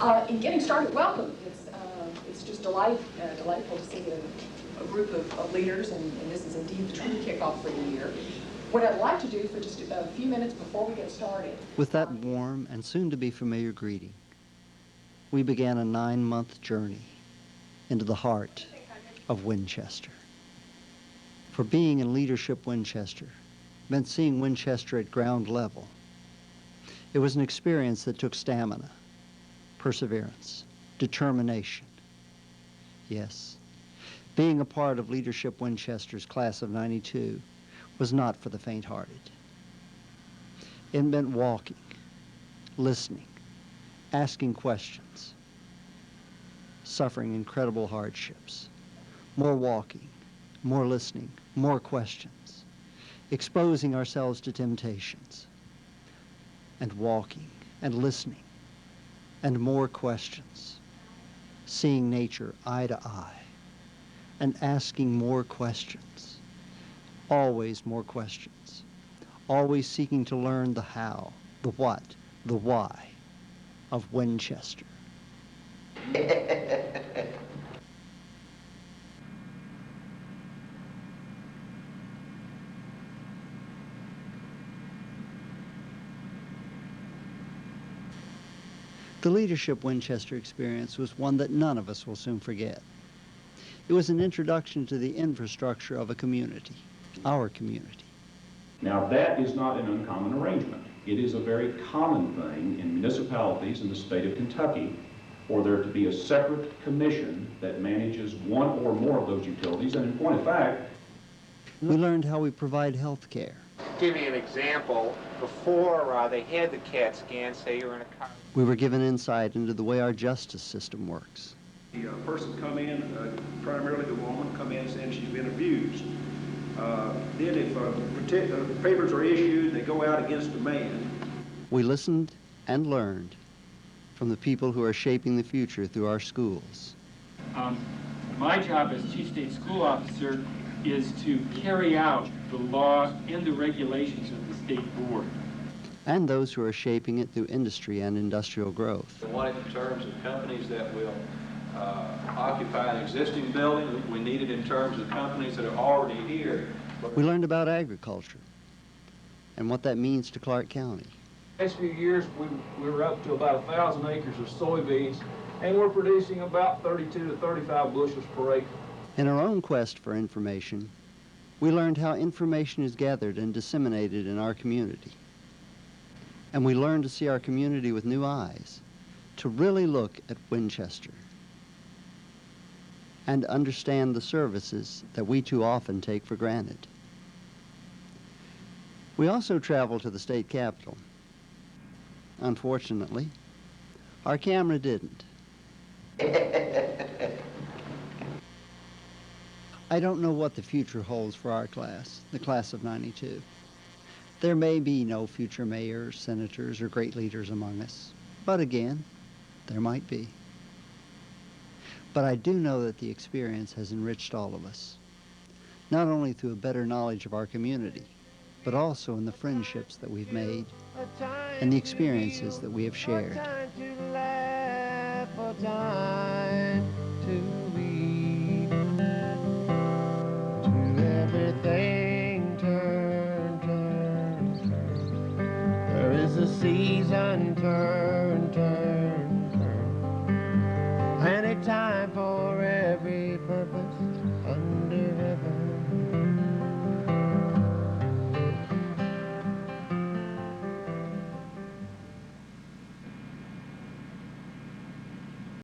In getting started, welcome. It's just delightful to see a group of leaders, and this is indeed the true kickoff for the year. What I'd like to do for just a few minutes before we get started. With that warm and soon-to-be familiar greeting, we began a 9-month journey into the heart of Winchester. For being in Leadership Winchester meant seeing Winchester at ground level. It was an experience that took stamina, perseverance, determination. Yes, being a part of Leadership Winchester's class of '92 was not for the faint-hearted. It meant walking, listening, asking questions, suffering incredible hardships, more walking, more listening, more questions, exposing ourselves to temptations, and walking and listening, and more questions, seeing nature eye to eye, and asking more questions, always more questions, always seeking to learn the how, the what, the why of Winchester. The Leadership Winchester experience was one that none of us will soon forget. It was an introduction to the infrastructure of a community, our community. Now that is not an uncommon arrangement. It is a very common thing in municipalities in the state of Kentucky for there to be a separate commission that manages one or more of those utilities, and in point of fact, we learned how we provide health care. Give you an example. Before they had the CAT scan, say you're in a car. We were given insight into the way our justice system works. The person come in, primarily the woman, come in saying she's been abused. Then if papers are issued, they go out against the man. We listened and learned from the people who are shaping the future through our schools. My job as Chief State School Officer is to carry out the law and the regulations of the state board. And those who are shaping it through industry and industrial growth. We want it in terms of companies that will occupy an existing building. We need it in terms of companies that are already here. We learned about agriculture and what that means to Clark County. Last few years, we were up to about 1,000 acres of soybeans, and we're producing about 32 to 35 bushels per acre. In our own quest for information, we learned how information is gathered and disseminated in our community. And we learned to see our community with new eyes, to really look at Winchester and understand the services that we too often take for granted. We also traveled to the state capitol. Unfortunately, our camera didn't. I don't know what the future holds for our class, the class of '92. There may be no future mayors, senators, or great leaders among us. But again, there might be. But I do know that the experience has enriched all of us, not only through a better knowledge of our community, but also in the friendships that we've made and the experiences that we have shared. The season turn, turn, turn, and a time for every purpose.